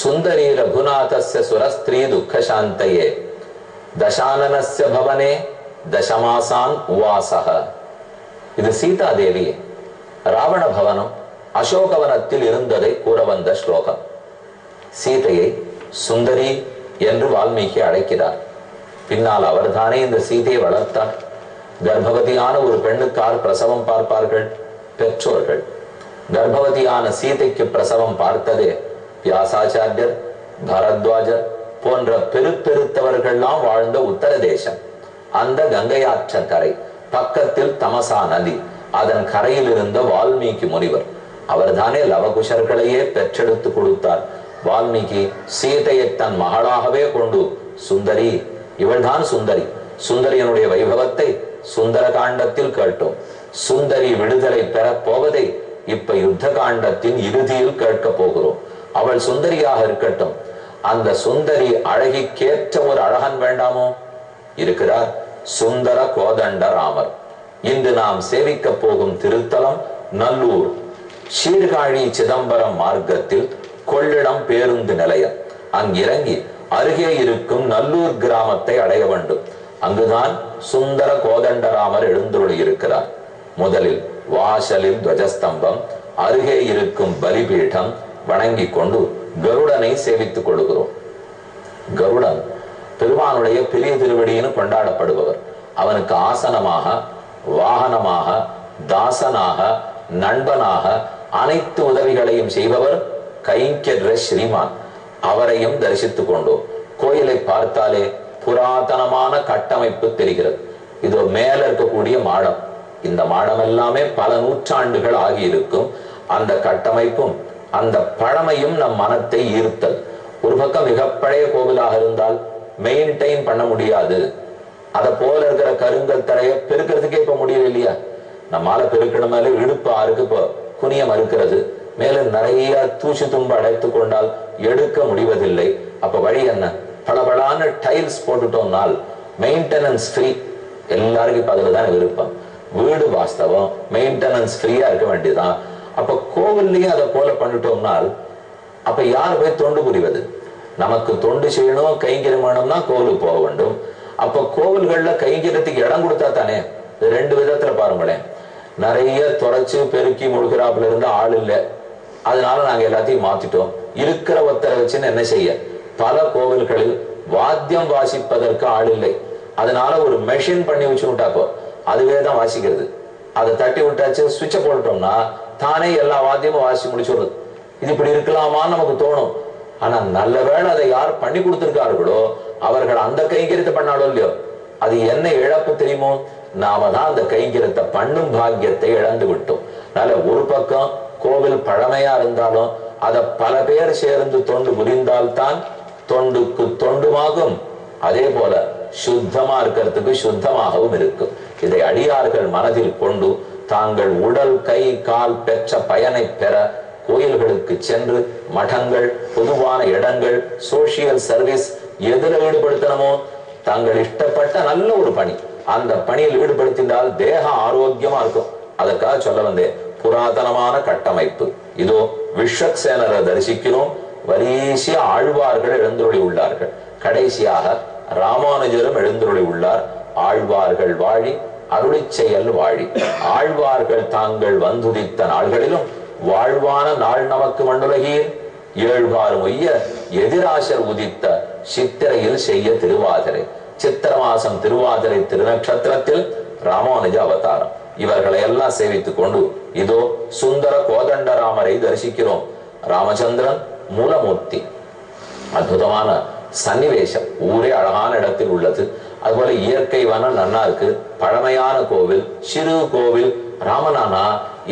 சுந்தரி ரகுநாதஸ்ய சுரஸ்திரீ துக்க சாந்தயே தசானனஸ்ய பவனே தசமாசான் உவாசக. இது சீதாதேவி ராவண பவனம் அசோகவனத்தில் இருந்ததை கூற வந்த ஸ்லோகம். சீதையை சுந்தரி என்று வால்மீகி அழைக்கிறார். பின்னால் அவர்தானே இந்த சீதையை வளர்த்தார். கர்ப்பவதியான ஒரு பெண்ணுக்கார் பிரசவம் பார்ப்பார்கள்? பெற்றோர்கள். கர்ப்பவதியான சீதைக்கு பிரசவம் பார்த்ததே வியாசாச்சாரியர், பரத்வாஜர் போன்ற பெருத்தவர்கள்லாம் வாழ்ந்த உத்தர தேசம். அந்த கங்கையாற்றங்கரை பக்கத்தில் தமசா நதி, அதன் கரையில் இருந்த வால்மீகி முனிவர். அவர்தானே லவகுஷர்களையே பெற்றெடுத்து கொடுத்தார். வால்மீகி சீதையை தன் மகளாகவே கொண்டு சுந்தரி, இவள்தான் சுந்தரி. சுந்தரியனுடைய வைபவத்தை சுந்தர காண்டத்தில் கேட்டோம். சுந்தரி விடுதலை பெற போவதை இப்ப யுத்த காண்டத்தின் இறுதியில் கேட்க போகிறோம். அவள் சுந்தரியாக இருக்கட்டும். அந்த சுந்தரி அழகிக்கேற்ற ஒரு அழகன் வேண்டாமோ? இருக்கிறார் சுந்தர கோதண்ட ராமர். இன்று நாம் சேவிக்க போகும் திருத்தலம் நல்லூர். சீர்காழி சிதம்பரம் மார்க்கத்தில் கொள்ளிடம் பேருந்து நிலையம். அங்கிறங்கி அருகே இருக்கும் நல்லூர் கிராமத்தை அடைய வேண்டும். அங்குதான் சுந்தர கோதண்டராமர் எழுந்துள்ளி இருக்கிறார். முதலில் வாசலில் துவஜஸ்தம்பம், அருகே இருக்கும் பலிபீடம் வணங்கி கொண்டு கருடனை சேவித்துக் கொள்கிறோம். கருடன் பெருமானுடைய பெரிய திருவடியின்னு கொண்டாடப்படுபவர். அவனுக்கு ஆசனமாக, வாகனமாக, தாசனாக, நண்பனாக அனைத்து உதவிகளையும் செய்பவர் கைங்கர்ய ஸ்ரீமான். அவரையும் தரிசித்துக் கொண்டோம். கோயிலை பார்த்தாலே புராதனமான கட்டமைப்பு தெரிகிறது. இதோ மேல இருக்கக்கூடிய மாடம், இந்த மாடம் எல்லாமே பல நூற்றாண்டுகள் ஆகி இருக்கும். அந்த கட்டமைப்பும் அந்த பழமையும் நம் மனத்தை ஈர்த்தல். ஒரு பக்கம் மிக பழைய கோவிலாக இருந்தால் மெயின்டைன் பண்ண முடியாது. அதை போல இருக்கிற கருங்கல் தரையை பெருக்கிறதுக்கே இப்ப முடியல இல்லையா? நம்மால பெருக்கணும் மேல இடுப்பு ஆறுக்கு இப்போ குனியம் இருக்கிறது. மேல நிறைய தூசி தும்பு அடைத்து கொண்டால் எடுக்க முடிவதில்லை. அப்ப வழி என்ன? பளபளான டைல்ஸ் போட்டுட்டோம்னால் மெயின்டெனன்ஸ் ஃப்ரீ. எல்லாருக்கும் இப்ப அதுலதான் விருப்பம். வீடு வாஸ்தவம், மெயின்டெனன்ஸ் ஃப்ரீயா இருக்க வேண்டியதான். அப்ப கோவில்லையும் அதை போல பண்ணிட்டோம்னால் அப்ப யார் போய் தொண்டு புரிவது? நமக்கு தொண்டு செய்யணும், கைங்கரியம் வேணும்னா கோவிலுக்கு போக வேண்டும். அப்ப கோவில்கள்ல கைங்கரியத்துக்கு இடம் கொடுத்தா தானே. ரெண்டு விதத்துல பாருங்களேன். நிறைய துறைச்சு பெருக்கி முழுக்கிறாப்புல இருந்து ஆள் இல்லை, அதனால நாங்க எல்லாத்தையும் மாத்திட்டோம். இருக்கிற ஒத்தரை வச்சுன்னு என்ன செய்ய? பல கோவில்களில் வாத்தியம் வாசிப்பதற்கு ஆள் இல்லை. அதனால ஒரு மெஷின் பண்ணி வச்சு விட்டாப்போ அதுவே தான் வாசிக்கிறது. அதை தட்டி விட்டாச்சு, சுவிட்சை போட்டுட்டோம்னா தானே எல்லா வாத்தியமும் வாசி முடிச்சுடுறது. இது இப்படி இருக்கலாமான்னு நமக்கு தோணும். ஆனா நல்ல வேளை அதை யார் பண்ணி கொடுத்திருக்கார்களோ அவர்கள் அந்த கைங்கரியத்தை பண்ணாலும் இல்லையோ, அது என்ன இழப்பு தெரியுமோ? நாம தான் அந்த கைங்கரியத்தை பண்ணும் பாக்கியத்தை இழந்து விட்டோம். அதனால ஒரு பக்கம் கோவில் பழமையா இருந்தாலும் அதை பல பேர் சேர்ந்து தொண்டு புரிந்தால்தான் தொண்டுக்கு தொண்டுமாகும். அதே போல சுத்தமா இருக்கிறதுக்கு சுத்தமாகவும் இருக்கும். இதை அடியார்கள் மனதில் கொண்டு தாங்கள் உடல் கை கால் பெற்ற பயனை பெற கோயில்களுக்கு சென்று மடங்கள், பொதுவான இடங்கள், சோசியல் சர்வீஸ் எதிர ஈடுபடுத்தணுமோ தாங்கள் இஷ்டப்பட்ட நல்ல ஒரு பணி, அந்த பணியில் ஈடுபடுத்தினால் தேக ஆரோக்கியமா இருக்கும். அதற்காக சொல்ல வந்தேன். புராதனமான கட்டமைப்பு. இதோ விஸ்வக்சேனரை தரிசிக்கிறோம். வரிசைய ஆழ்வார்கள் எழுந்துருளி உள்ளார்கள். கடைசியாக ராமானுஜரும் எழுந்துருளி உள்ளார். ஆழ்வார்கள் வாழி, அருளி செயல் வாழி. ஆழ்வார்கள் தாங்கள் வந்துதித்த நாள்களிலும் வாழ்வான நாள் நமக்கு மண்ணுலகீர் ஏழ்வாறு மொய்ய எதிராசர் உதித்த சித்திரையில் செய்ய திருவாதிரை. சித்திர மாசம் திருவாதிரை திருநட்சத்திரத்தில் ராமானுஜ அவதாரம். இவர்களை எல்லாம் சேவித்துக் கொண்டு இதோ சுந்தர கோதண்டராமரை தரிசிக்கிறோம். ராமச்சந்திரன் மூலமூர்த்தி. அற்புதமான சன்னிவேசம். ஊரே அழகான இடத்தில் உள்ளது. அதுபோல இயற்கை வனம் நன்னா இருக்கு. பழமையான கோவில், சிறு கோவில். ராமனானா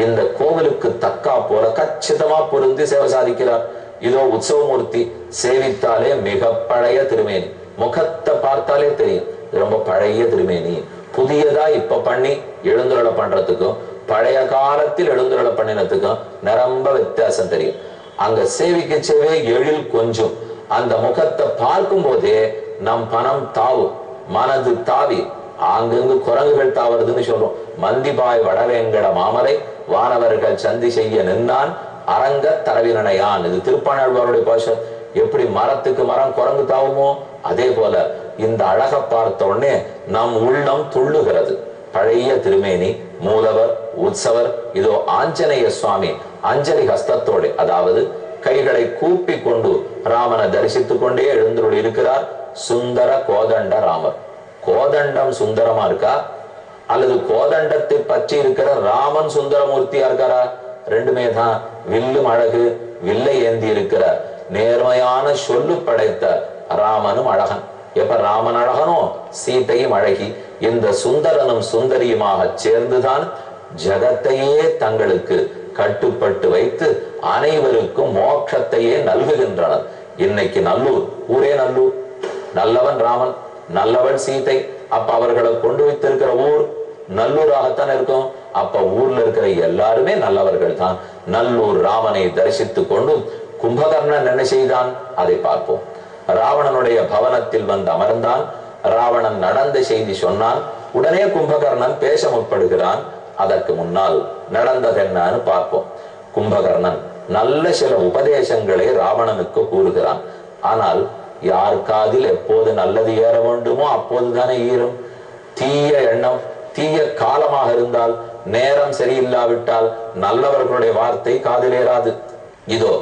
இந்த கோவிலுக்கு தக்கா போல கச்சிதமா பொருந்தி சேவை சாதிக்கிறார். இதோ உற்சவமூர்த்தி. சேவித்தாலே மிக பழைய திருமேனி. முகத்தை பார்த்தாலே தெரியும் ரொம்ப பழைய திருமேனி. புதியதா இப்ப பண்ணி எழுந்துருளை பண்றதுக்கும் பழைய காலத்தில் எழுந்துருளை பண்ணினதுக்கும் நிரம்ப வித்தியாசம் தெரியும். அங்க சேவிக்கச்சவே எழில் கொஞ்சம். அந்த முகத்தை பார்க்கும் போதே நம் பணம் தாவும், மனது தாவி ஆங்கங்கு குரங்குகள் தாவறதுன்னு சொல்றோம். மந்திபாய் வடவேங்கட மாமலை வானவர்கள் சந்தி செய்ய நின்னான் அரங்க தரவினையான். இது திருப்பாணாழ்வாருடைய பாஷை. எப்படி மரத்துக்கு மரம் குரங்கு தாவுமோ அதே போல இந்த அழகை பார்த்த உடனே நம் உள்ளம் துள்ளுகிறது. பழைய திருமேனி, மூலவர், உற்சவர், இதோ ஆஞ்சநேய சுவாமி அஞ்சலி ஹஸ்தத்தோடு, அதாவது கைகளை கூப்பி கொண்டு ராமனை தரிசித்துக் கொண்டே எழுந்துள்ள இருக்கிறார். சுந்தர கோதண்ட ராமர். கோதண்டம் சுந்தரமா இருக்கா அல்லது கோதண்டத்தை பற்றி இருக்கிற ராமன் சுந்தரமூர்த்தியா இருக்காரா? ரெண்டுமே தான். வில்லும் அழகு, வில்லை ஏந்தி இருக்கிற நேர்மையான சொல்லு படைத்த ராமனும் அழகன். எப்ப ராமன் அழகனோ சீதையும் அழகி. இந்த சுந்தரனும் சுந்தரியுமாக சேர்ந்துதான் ஜகத்தையே தங்களுக்கு கட்டுப்பட்டு வைத்து அனைவருக்கும் மோட்சத்தையே நல்குகின்றனர். இன்னைக்கு நல்லூர் ஊரே நல்லூர். நல்லவன் ராமன், நல்லவன் சீதை. அப்ப அவர்களை கொண்டு வைத்திருக்கிற ஊர் நல்லூராகத்தான் இருக்கும். அப்ப ஊர்ல இருக்கிற எல்லாருமே நல்லவர்கள் தான். நல்லூர் ராமனை தரிசித்துக் கொண்டு கும்பகர்ணன் என்ன செய்தான் அதை பார்ப்போம். ராவணனுடைய பவனத்தில் வந்து அமர்ந்தான். ராவணன் நடந்த செய்தி சொன்னான். உடனே கும்பகர்ணன் பேச முற்படுகிறான். அதற்கு முன்னால் நடந்தது என்னன்னு பார்ப்போம். கும்பகர்ணன் நல்ல சில உபதேசங்களை ராவணனுக்கு கூறுகிறான். ஆனால் யார் காதில் எப்போது நல்லது ஏற வேண்டுமோ அப்போதுதானே ஈரும். தீய எண்ணம், தீய காலமாக இருந்தால், நேரம் சரியில்லாவிட்டால் நல்லவர்களுடைய வார்த்தை காதிலேறாது. இதோ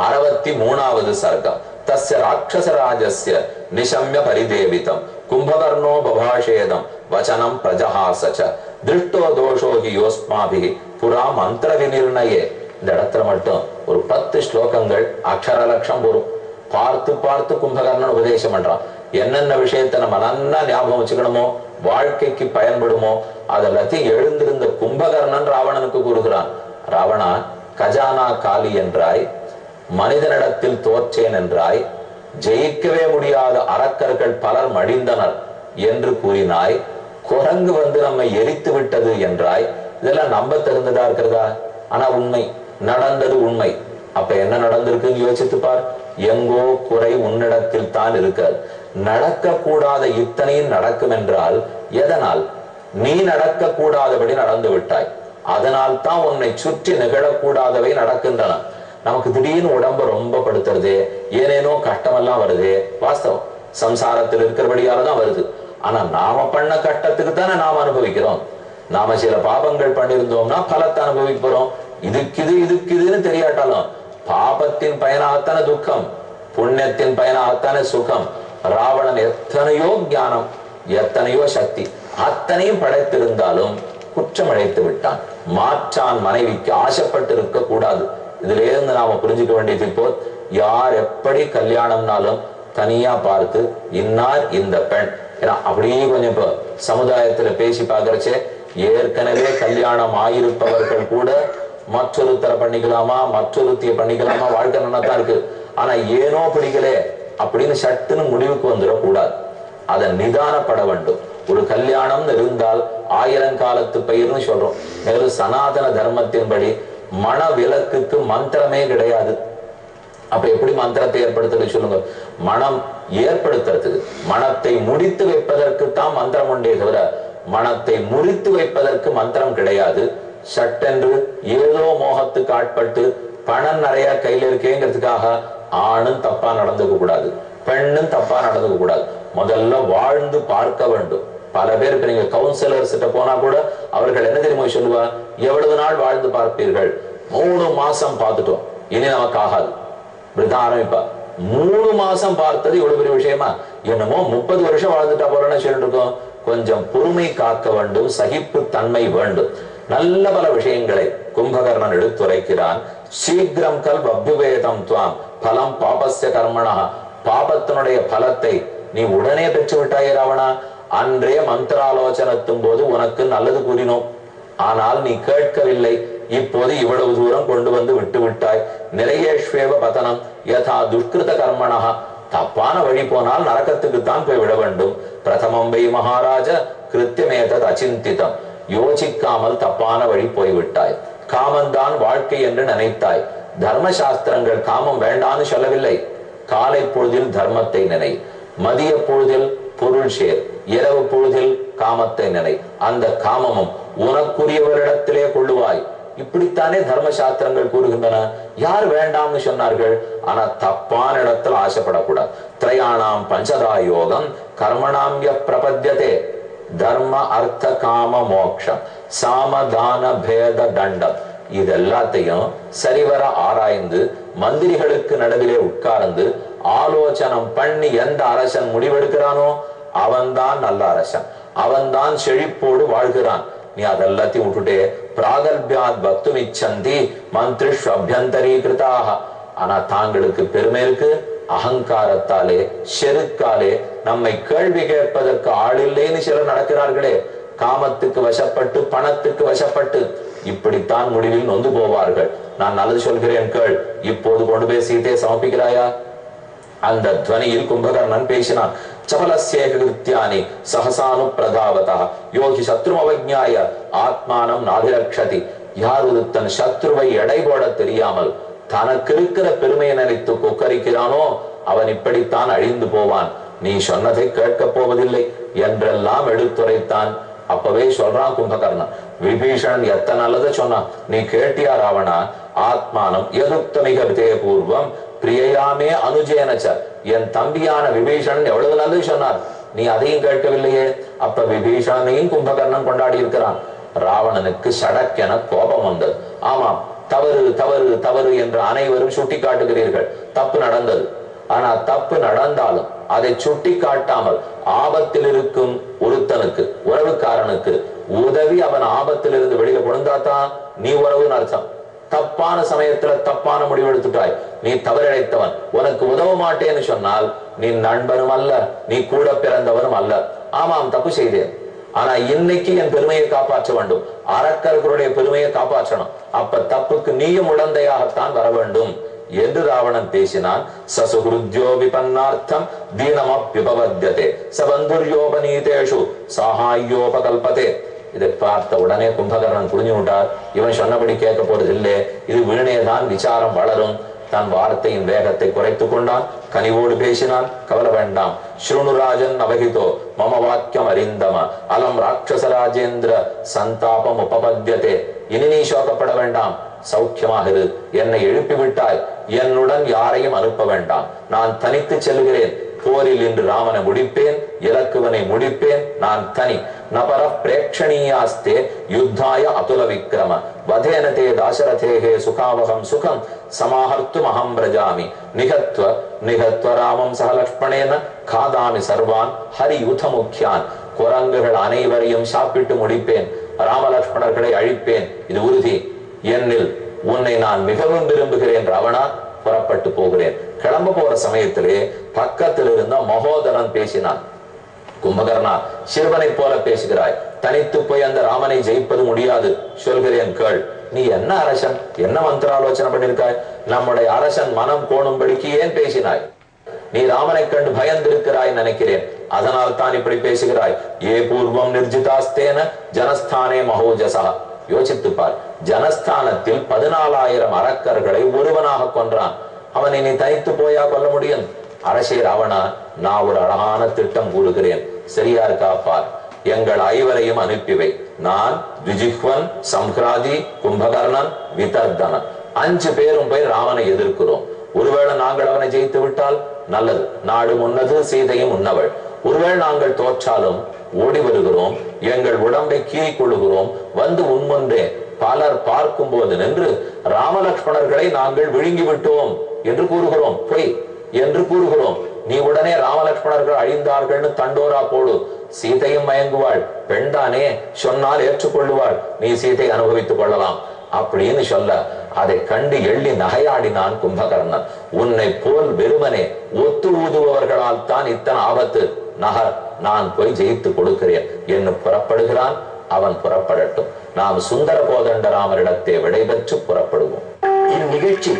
63வது சர்க்கம். தஸ்ய ராட்சசராஜஸ்ய நிஷம்ய பரிதேவிதம் கும்பகர்ணோ பபாஷேதம் வசனம் பிரஜஹாசச திருஷ்டோ தோஷோ ஹி யோஸ்மாபிஹி புரா மந்திர விநிர்ணயே. இந்த இடத்துல மட்டும் ஒரு 10 ஸ்லோகங்கள் அக்ஷர லட்சம் வரும். பார்த்து பார்த்து கும்பகர்ணன் உபதேசம் பண்றான். என்னென்ன விஷயத்தை நம்ம நல்லா ஞாபகம் வச்சுக்கணுமோ, வாழ்க்கைக்கு பயன்படுமோ அதெல்லாத்தையும் எழுந்திருந்த கும்பகர்ணன் ராவணனுக்கு கூறுகிறான். ராவணா, கஜானா காலி என்றாய், மனிதனிடத்தில் தோற்றேன் என்றாய், ஜெயிக்கவே முடியாத அரக்கர்கள் பலர் மடிந்தனர் என்று கூறினாய், குரங்கு வந்து நம்மை எரித்து விட்டது என்றாய். இதெல்லாம் நம்ப தகுந்ததா இருக்கிறதா? ஆனா உண்மை, நடந்தது உண்மை. அப்ப என்ன நடந்திருக்குன்னு யோசித்து பார். எங்கோ குறை உன்னிடத்தில் தான் இருக்காது. நடக்க கூடாத இத்தனையும் நடக்கும் என்றால் எதனால்? நீ நடக்க கூடாதபடி நடந்து விட்டாய். அதனால் தான் உன்னை சுற்றி நிகழக்கூடாதவை நடக்கின்றன. நமக்கு திடீர்னு உடம்ப ரொம்ப படுத்துறது, ஏனேனோ கஷ்டமெல்லாம் வருது. வாஸ்தவம், சம்சாரத்தில் இருக்கிறபடியாலதான் வருது. ஆனா நாம பண்ண கஷ்டத்துக்கு தானே நாம் அனுபவிக்கிறோம். நாம சில பாபங்கள் பண்ணிருந்தோம்னா பலத்தை அனுபவிக்க போறோம். இதுக்குன்னு தெரியாட்டாலும் பாபத்தின் பயனாகத்தான துக்கம், புண்ணியத்தின் பயனாகத்தான சுகம். ராவணன் எத்தனையோ ஞானம், எத்தனையோ சக்தி, அத்தனையும் படைத்திருந்தாலும் குற்றம் அழைத்து விட்டான். மாற்றான் மனைவிக்கு ஆசைப்பட்டு இருக்க கூடாது. இதுல இருந்து நாம புரிஞ்சுக்க வேண்டியது, இப்போ யார் எப்படி கல்யாணம்னாலும் தனியா பார்த்து இன்னார் இந்த பெண், ஏன்னா அப்படியே கொஞ்சம் இப்போ சமுதாயத்துல பேசி பாக்குறச்சே ஏற்கனவே கல்யாணம் ஆயிருப்பவர்கள் கூட மற்றொருத்தர பண்ணிக்கலாமா, மற்றொருத்திய பண்ணிக்கலாமா, வாழ்க்கை நன்னாதான் இருக்கு. ஆனா ஏனோ பிடிக்கலே அப்படின்னு சட்டுன்னு முடிவுக்கு வந்துடக்கூடாது. அதை நிதானப்பட வேண்டும். ஒரு கல்யாணம் இருந்தால் 1000 காலத்து பயிர்னு சொல்றோம். மேலும் சனாதன தர்மத்தின்படி மன விலக்குக்கு மந்திரமே கிடையாது. அப்ப எப்படி மந்திரத்தை ஏற்படுத்துறது சொல்லுங்க? மனம் ஏற்படுத்துறதுக்கு, மனத்தை முடித்து வைப்பதற்கு தான் மந்திரம் உண்டே தவிர மனத்தை முறித்து வைப்பதற்கு மந்திரம் கிடையாது. சட்டென்று ஏதோ மோகத்துக்கு ஆட்பட்டு பணம் நிறைய கையில இருக்கேங்கிறதுக்காக ஆணும் தப்பா நடந்துக்க கூடாது, பெண்ணும் தப்பா நடந்துக்க கூடாது. முதல்ல வாழ்ந்து பார்க்க வேண்டும். பல பேர் இப்ப நீங்க கவுன்சிலர்ஸ் கிட்ட போனா கூட அவர்கள் என்ன தெரியுமா சொல்லுவா? எவ்வளவு நாள் வாழ்ந்து பார்ப்பீர்கள்? 3 மாசம் பார்த்துட்டோம், இனி நமக்கு ஆகாது. இப்படிதான் ஆரம்பிப்பா. 3 மாசம் பார்த்தது இவ்வளவு பெரிய விஷயமா? என்னமோ 30 வருஷம் வாழ்ந்துட்டா போறேன்னு சொல்லிட்டு இருக்கோம். கொஞ்சம் பொறுமை காக்க வேண்டும், சகிப்பு தன்மை வேண்டும். நல்ல பல விஷயங்களை கும்பகர்ணன் எடுத்துரைக்கிறான். சீக்கிரம் கல் அபிவேதம் துவாம் பலம் பாபஸ்ய கர்மணா. பாபத்தினுடைய பலத்தை நீ உடனே பெற்று விட்டாயே ராவணா. அன்றே மந்திராலோசனத்தும் போது உனக்கு நல்லது கூறினோம், ஆனால் நீ கேட்கவில்லை. இப்போது இவ்வளவு தூரம் கொண்டு வந்து விட்டு விட்டாய். நிறையேஷ்வேவ பதனம் யதா துஷ்கிருத கர்மணா. தப்பான வழி போனால் நரகத்துக்குத்தான் போய் விட வேண்டும். பிரதமம் வை மகாராஜ கிருத்தியமேதத் அச்சிந்திதம். யோசிக்காமல் தப்பான வழி போய்விட்டாய். காமந்தான் வாழ்க்கை என்று நினைத்தாய். தர்மசாஸ்திரங்கள் காமம் வேண்டான்னு சொல்லவில்லை. காலை பொழுதில் தர்மத்தை நினை, மதிய பொழுதில் பொருள் சேர், இரவு பொழுதில் காமத்தை நினை. அந்த காமமும் உனக்குரியவரிடத்திலே கொள்ளுவாய். இப்படித்தானே தர்ம சாஸ்திரங்கள் கூறுகின்றன. யார் வேண்டாம்னு சொன்னார்கள்? ஆனா தப்பான இடத்துல ஆசைப்படக்கூடாது. திரையாணாம் பஞ்சதா யோகம் கர்மணாம்ய பிரபத்யதே தர்ம அர்த்த காம மோக்ஷம் சாமதான பேத தண்டம். இது எல்லாத்தையும் சரிவர ஆராய்ந்து மந்திரிகளுக்கு நடுவிலே உட்கார்ந்து ஆலோசனம் பண்ணி எந்த அரசன் முடிவெடுக்கிறானோ அவன்தான் நல்ல அரசன், அவன்தான் செழிப்போடு வாழ்கிறான். நீ அதெல்லாத்தையும் விட்டுட்டே பிராகல்பியாத் பக்துமிச்சந்தி மந்திரிஷ் அபியந்தரீகிருதாக. ஆனா தாங்களுக்கு பெருமை இருக்கு, அகங்காரத்தாலே செருக்காலே நம்மை கேள்வி கேட்பதற்கு ஆளில்லைன்னு சிலர் நடக்கிறார்களே. காமத்துக்கு வசப்பட்டு பணத்துக்கு வசப்பட்டு இப்படித்தான் முடிவில் நொந்து போவார்கள். நான் நல்லது சொல்கிறேன் கேள், இப்போது கொண்டு போய் சீதையை சமர்ப்பிக்கிறாயா? அந்த துவனியில் கும்பகர்ணன் பேசினான். சபலஸ்யேகிருத்யானி சஹசானு பிரதாவதா யோகி சத்ரும் அவஜ்ஞாய ஆத்மானம் நாதிரக்ஷதி. யார் ஒரு தன் சத்ருவை எடை போட தெரியாமல் தனக்கு இருக்கிற பெருமையை நினைத்து கொக்கரிக்கிறானோ அவன் இப்படித்தான் அழிந்து போவான். நீ சொன்னதை கேட்கப் போவதில்லை என்றெல்லாம் எடுத்துரைத்தான். அப்பவே சொல்றான் கும்பகர்ணன், விபீஷணன் எத்தனை நல்லதை சொன்னான், நீ கேட்டியா ராவணா? ஆத்மானம் எதுக்தமிக விதே பூர்வம் பிரியயாமே அனுஜேனச்ச. என் தம்பியான விபீஷணன் எவ்வளவு நல்லது சொன்னார், நீ அதையும் கேட்கவில்லையே. அப்ப விபீஷணனையும் கும்பகர்ணன் கொண்டாடி இருக்கிறான். ராவணனுக்கு சடக்கென கோபம் வந்தது. ஆமாம், தவறு தவறு தவறு என்று அனைவரும் சுட்டி காட்டுகிறீர்கள். தப்பு நடந்தது. ஆனா தப்பு நடந்தாலும் அதை சுட்டி காட்டாமல் ஆபத்தில் இருக்கும் ஒருத்தனுக்கு, உறவுக்காரனுக்கு உதவி அவன் ஆபத்திலிருந்து வெளியில கொண்டாதான் நீ உறவுன்னு அர்த்தம். தப்பான சமயத்துல தப்பான முடிவு எடுத்துட்டாய், நீ தவறிழைத்தவன். உனக்கு உதவ மாட்டேன்னு சொன்னால் நீ நண்பனும் அல்ல, நீ கூட பிறந்தவனும் அல்ல. ஆமாம், தப்பு செய்தேன், ஆனா இன்னைக்கு என் பெருமையை காப்பாற்ற வேண்டும், அரக்கர்களுடைய பெருமையை காப்பாற்றணும். அப்ப தப்புக்கு நீயும் உடந்தையாகத்தான் வர வேண்டும் என்று ராவணன் பேசினான். சசுஹ்ருத்யோ விபன்னார்த்தம் தீனமப்யுபவத்யதே சபந்துர்யோபநீதேஷு சாஹாயோபகல்பதே. இதை பார்த்த உடனே கும்பகர்ணன் புரிஞ்சு விட்டார், இவன் சொன்னபடி கேட்க போறது இல்லை, இது வீணேதான் விசாரம் வளரும். தன் வார்த்தையின் வேகத்தை குறைத்துக் கொண்டான், கனிவோடு பேசினான். கவலை வேண்டாம், ஸ்ருணுராஜன் அவகிதோ மம வாக்கியம் அறிந்தம அலம் ராட்சசராஜேந்திர சந்தாபம் உபபத்யதே. இனி நீ சோகப்பட வேண்டாம், சௌக்கியமாக இரு. என்னை எழுப்பி விட்டாய், என்னுடன் யாரையும் அனுப்ப வேண்டாம், நான் தனித்து செல்கிறேன். போரில் இன்று ராமனை முடிப்பேன், இலக்குவனை முடிப்பேன், நான் தனி. நபர பிரேக்ஷணீயாஸ்தே யுத்தாய அதுல விக்ரம வதேனதே தாசரதேகே சுகாவகம் சுகம் சமாஹர்த்தும் அஹம் பிரஜாமி நிகத்வ நிகத்வ ராமம் சக லக்ஷ்மணேன காதாமி சர்வான் ஹரியுத முக்கியான். குரங்குகள் அனைவரையும் சாப்பிட்டு முடிப்பேன், ராமலக்ஷ்மணர்களை அழிப்பேன், இது உறுதி. என்னில் உன்னை நான் மிகவும் விரும்புகிறேன் ராவணா, புறப்பட்டு போகிறேன். கிளம்ப போற சமயத்திலே பக்கத்தில் இருந்த மகோதரன் பேசினான். கும்பகர்ணா, சிறுவனை போல பேசுகிறாய், தனித்து போய் அந்த ராமனை ஜெயிப்பது முடியாது, சொல்கிறேன் கேள். நீ என்ன அரசன், என்ன மந்திராலோசனை பண்ணிருக்காய்? நம்முடைய அரசன் மனம் கோணும்படிக்கு ஏன் பேசினாய்? நீ ராமனை கண்டு பயந்திருக்கிறாய் நினைக்கிறேன், அதனால் தான் இப்படி பேசுகிறாய். ஏ பூர்வம் நிர்ஜிதாஸ்தேன ஜனஸ்தானே மகோஜசா. யோசித்து பார், ஜனஸ்தானத்தில் 14,000 அரக்கர்களை ஒருவனாக கொன்றான். அவனை நீ தனித்து போயா கொல்ல முடியும்? அரசே ராவணா, நான் ஒரு அழகான திட்டம் கூறுகிறேன், சரியா இருக்கா பார். எங்கள் ஐவரையும் அனுப்பிவை. நான், த்விஜிஹ்வன், சம்ஹ்ராதி, கும்பகர்ணன், விதர்தனன் 5 பேரும் போய் ராமனை எதிர்க்கிறோம். ஒருவேளை நாங்கள் அவனை ஜெயித்து விட்டால் நல்லது, நாடு முன்னது, சீதையும் உன்னவள். ஒருவேளை நாங்கள் தோற்றாலும் ஓடி வருகிறோம், எங்கள் உடம்பை கீறி கொள்ளுகிறோம், வந்து முன்முன்றே பலர் பார்க்கும் போது நின்று ராமலக்ஷ்மணர்களை நாங்கள் விழுங்கி விட்டோம் என்று கூறுகிறோம், பொய் என்று கூறுகிறோம். நீ உடனே ராமலக்ஷ்மணர்கள் அழிந்தார்கள்னு தண்டோரா போடு, சீதையும் மயங்குவாள், பெண்தானே, சொன்னால் ஏற்றுக்கொள்ளுவாள், நீ சீதை அனுபவித்துக் கொள்ளலாம் அப்படின்னு சொல்ல, அதை கண்டு எள்ளி நகையாடினான் கும்பகர்ணன். உன்னை போல் வெறுமனே ஒத்து ஊதுபவர்களால் தான் இத்தனை ஆபத்து. நகர், நான் போய் ஜெயித்து கொடுக்கிறேன் என்று புறப்படுகிறான். அவன் புறப்படட்டும், நாம் சுந்தர கோதண்ட ராமரிடத்தை விடைபெற்று புறப்படுவோம். இந்நிகழ்ச்சி